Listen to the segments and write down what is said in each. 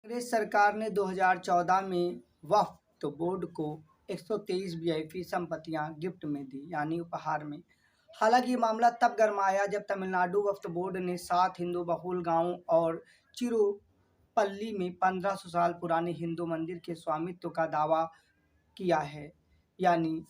कांग्रेस सरकार ने 2014 में वक्फ बोर्ड को 123 वीआईपी संपत्तियां गिफ्ट में दी, यानी उपहार में। हालांकि ये मामला तब गरमाया जब तमिलनाडु वक्फ बोर्ड ने 7 हिंदू बहुल गांवों और चिरुपल्ली में 1500 साल पुराने हिंदू मंदिर के स्वामित्व का दावा किया है। यानी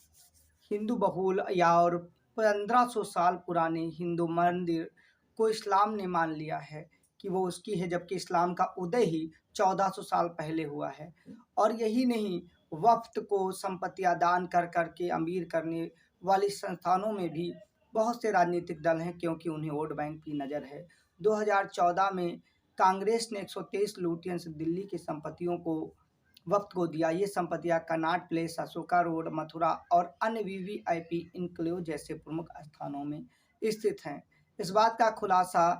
हिंदू बहुल या और 1500 साल पुराने हिंदू मंदिर को इस्लाम ने मान लिया है कि वो उसकी है, जबकि इस्लाम का उदय ही 1400 साल पहले हुआ है। और यही नहीं, वक्फ को संपत्तियां दान कर करके अमीर करने वाली संस्थानों में भी बहुत से राजनीतिक दल हैं, क्योंकि उन्हें वोट बैंक की नज़र है। 2014 में कांग्रेस ने 123 लुटियंस दिल्ली की संपत्तियों को वक्त को दिया। ये संपत्तियां Connaught place, Ashoka road, Mathura और अन्य वीवीआईपी इनक्लेव जैसे प्रमुख स्थानों में स्थित हैं। इस बात का खुलासा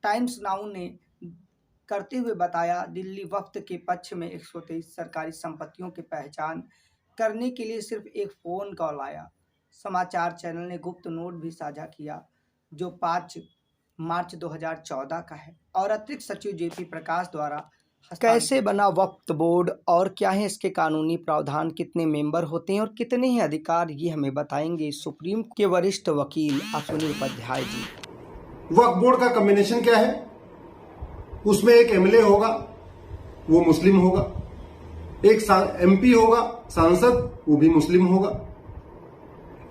टाइम्स नाउ ने करते हुए बताया, दिल्ली वक्फ के पक्ष में 123 सरकारी संपत्तियों की पहचान करने के लिए सिर्फ एक फ़ोन कॉल आया। समाचार चैनल ने गुप्त नोट भी साझा किया जो 5 मार्च 2014 का है और अतिरिक्त सचिव जेपी प्रकाश द्वारा। कैसे बना वक्फ बोर्ड और क्या है इसके कानूनी प्रावधान, कितने मेंबर होते हैं और कितने ही अधिकार, ये हमें बताएंगे सुप्रीम के वरिष्ठ वकील अश्विनी उपाध्याय जी। वक्फ बोर्ड का कॉम्बिनेशन क्या है? उसमें एक एमएलए होगा, वो मुस्लिम होगा, एक एमपी होगा सांसद, वो भी मुस्लिम होगा,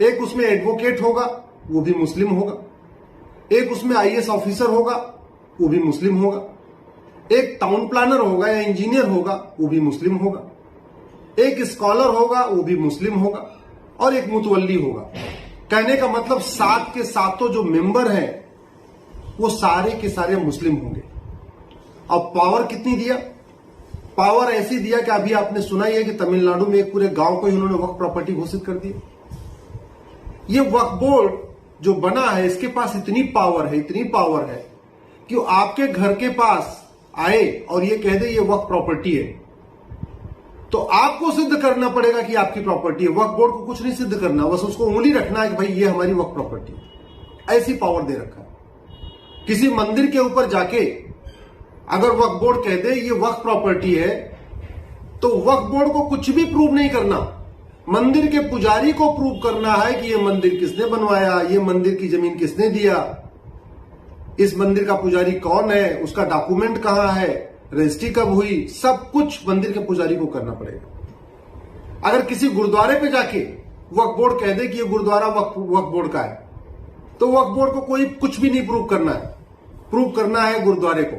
एक उसमें एडवोकेट होगा, वो भी मुस्लिम होगा, एक उसमें आईएएस ऑफिसर होगा, वो भी मुस्लिम होगा, एक टाउन प्लानर होगा या इंजीनियर होगा, वो भी मुस्लिम होगा, एक स्कॉलर होगा, वो भी मुस्लिम होगा, और एक मुतवल्ली होगा। कहने का मतलब 7 के 7 जो मेंबर हैं वो सारे के सारे मुस्लिम होंगे। अब पावर कितनी दिया? पावर ऐसी दिया कि अभी आपने सुना ही है कि तमिलनाडु में एक पूरे गांव को इन्होंने वक्फ प्रॉपर्टी घोषित कर दिया। ये वक्फ बोर्ड जो बना है इसके पास इतनी पावर है कि वो आपके घर के पास आए और ये कह दे ये वक्फ प्रॉपर्टी है, तो आपको सिद्ध करना पड़ेगा कि आपकी प्रॉपर्टी है। वक्फ बोर्ड को कुछ नहीं सिद्ध करना, बस उसको उंगली रखना है कि भाई ये हमारी वक्फ प्रॉपर्टी है। ऐसी पावर दे रखा है। किसी मंदिर के ऊपर जाके अगर वक्फ बोर्ड कह दे ये वक्फ प्रॉपर्टी है, तो वक्फ बोर्ड को कुछ भी प्रूव नहीं करना, मंदिर के पुजारी को प्रूव करना है कि ये मंदिर किसने बनवाया, ये मंदिर की जमीन किसने दिया, इस मंदिर का पुजारी कौन है, उसका डॉक्यूमेंट कहां है, रजिस्ट्री कब हुई, सब कुछ मंदिर के पुजारी को करना पड़ेगा। अगर किसी गुरुद्वारे पे जाके वक्फ बोर्ड कह दे कि ये गुरुद्वारा वक्फ बोर्ड का है, तो वक्फ बोर्ड को कोई कुछ भी नहीं प्रूव करना है। प्रूव करना है गुरुद्वारे को,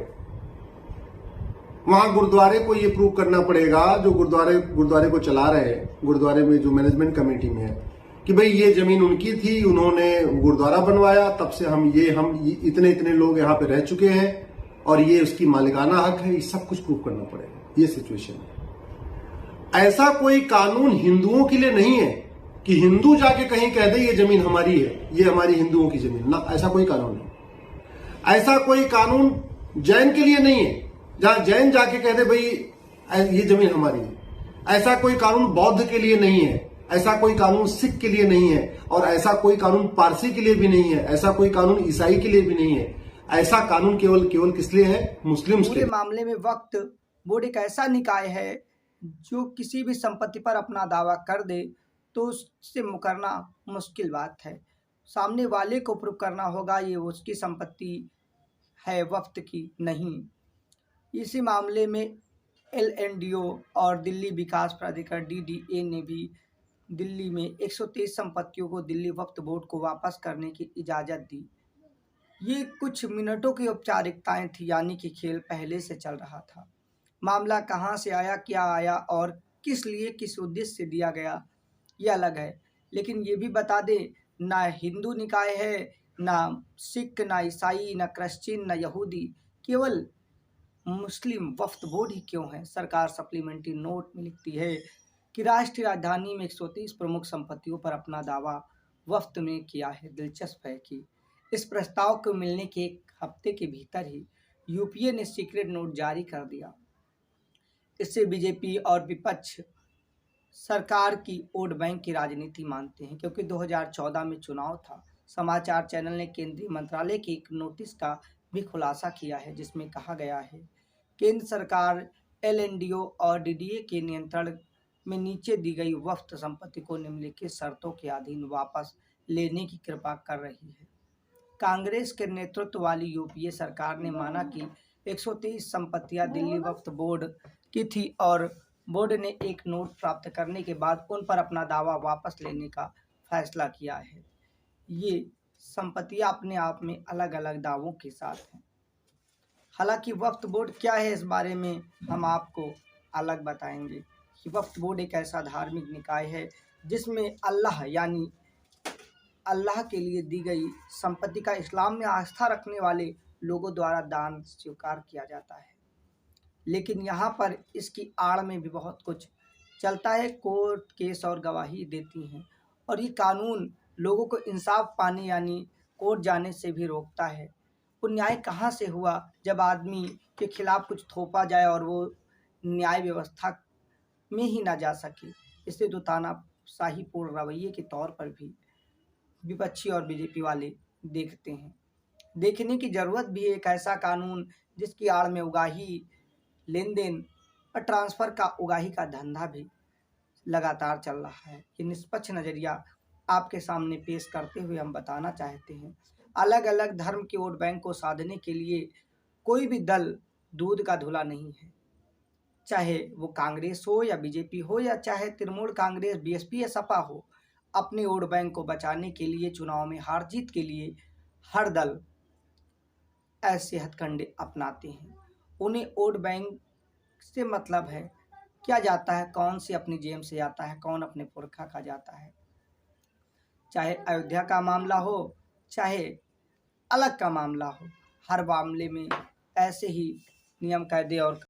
वहां गुरुद्वारे को ये प्रूव करना पड़ेगा जो गुरुद्वारे को चला रहे हैं, गुरुद्वारे में जो मैनेजमेंट कमेटी में है, कि भाई ये जमीन उनकी थी, उन्होंने गुरुद्वारा बनवाया, तब से हम इतने लोग यहां पे रह चुके हैं और ये उसकी मालिकाना हक है। ये सब कुछ प्रूव करना पड़ेगा। ये सिचुएशन है। ऐसा कोई कानून हिंदुओं के लिए नहीं है कि हिंदू जाके कहीं कह दे ये जमीन हमारी है, ये हमारी हिंदुओं की जमीन ना, ऐसा कोई कानून नहीं। ऐसा कोई कानून जैन के लिए नहीं है, जहां जैन जाके कह दे भाई ये जमीन हमारी है। ऐसा कोई कानून बौद्ध के लिए नहीं है, ऐसा कोई कानून सिख के लिए नहीं है, और ऐसा कोई कानून पारसी के लिए भी नहीं है, ऐसा कोई कानून ईसाई के लिए भी नहीं है। ऐसा कानून केवल किस लिए है? मुस्लिम्स के लिए। मामले में वक्फ बोर्ड एक ऐसा निकाय है जो किसी भी संपत्ति पर अपना दावा कर दे तो उससे मुकरना मुश्किल बात है। सामने वाले को प्रूव करना होगा ये उसकी संपत्ति है, वक्फ की नहीं। इसी मामले में एलएनडीओ और दिल्ली विकास प्राधिकरण डीडीए ने भी दिल्ली में 123 संपत्तियों को दिल्ली वक्फ बोर्ड को वापस करने की इजाज़त दी। ये कुछ मिनटों की औपचारिकताएं थी, यानी कि खेल पहले से चल रहा था। मामला कहां से आया, क्या आया और किस लिए, किस उद्देश्य से दिया गया, ये अलग है। लेकिन ये भी बता दें, ना हिंदू निकाय है, ना सिख, ना ईसाई, ना क्रिश्चियन, ना यहूदी, केवल मुस्लिम वक्फ बोर्ड ही क्यों है। सरकार सप्लीमेंट्री नोट में लिखती है कि राष्ट्रीय राजधानी में 130 प्रमुख संपत्तियों पर अपना दावा वक्फ में किया है। दिलचस्प है कि इस प्रस्ताव को मिलने के एक हफ्ते के भीतर ही यूपीए ने सीक्रेट नोट जारी कर दिया। इससे बीजेपी और विपक्ष सरकार की वोट बैंक की राजनीति मानते हैं, क्योंकि 2014 में चुनाव था। समाचार चैनल ने केंद्रीय मंत्रालय के एक नोटिस का भी खुलासा किया है, जिसमें कहा गया है केंद्र सरकार एलएनडीओ और डीडीए के नियंत्रण में नीचे दी गई वक्फ संपत्ति को निम्नलिखित शर्तों के अधीन वापस लेने की कृपा कर रही है। कांग्रेस के नेतृत्व वाली यूपीए सरकार ने माना कि 123 संपत्तियां दिल्ली वक्फ बोर्ड की थी और बोर्ड ने एक नोट प्राप्त करने के बाद उन पर अपना दावा वापस लेने का फैसला किया है। ये संपत्तियां अपने आप में अलग अलग दावों के साथ हैं। हालांकि वक्फ बोर्ड क्या है, इस बारे में हम आपको अलग बताएंगे कि वक्फ बोर्ड एक ऐसा धार्मिक निकाय है जिसमें अल्लाह यानी अल्लाह के लिए दी गई संपत्ति का इस्लाम में आस्था रखने वाले लोगों द्वारा दान स्वीकार किया जाता है। लेकिन यहाँ पर इसकी आड़ में भी बहुत कुछ चलता है। कोर्ट केस और गवाही देती हैं और ये कानून लोगों को इंसाफ पाने यानी कोर्ट जाने से भी रोकता है। वो न्याय कहाँ से हुआ जब आदमी के खिलाफ कुछ थोपा जाए और वो न्याय व्यवस्था में ही ना जा सके। इसे तो तानाशाहीपूर्ण रवैये के तौर पर भी विपक्षी और बीजेपी वाले देखते हैं। देखने की जरूरत भी है एक ऐसा कानून जिसकी आड़ में उगाही, लेन देन और ट्रांसफर का उगाही का धंधा भी लगातार चल रहा है। ये निष्पक्ष नज़रिया आपके सामने पेश करते हुए हम बताना चाहते हैं, अलग अलग धर्म के वोट बैंक को साधने के लिए कोई भी दल दूध का धुला नहीं है। चाहे वो कांग्रेस हो या बीजेपी हो या चाहे तृणमूल कांग्रेस, बीएसपी या सपा हो, अपने वोट बैंक को बचाने के लिए चुनाव में हार जीत के लिए हर दल ऐसे हथकंडे अपनाते हैं। उन्हें वोट बैंक से मतलब है क्या जाता है, कौन से अपनी जेब से जाता है, कौन अपने पुरखा का जाता है। चाहे अयोध्या का मामला हो, चाहे अलग का मामला हो, हर मामले में ऐसे ही नियम कायदे और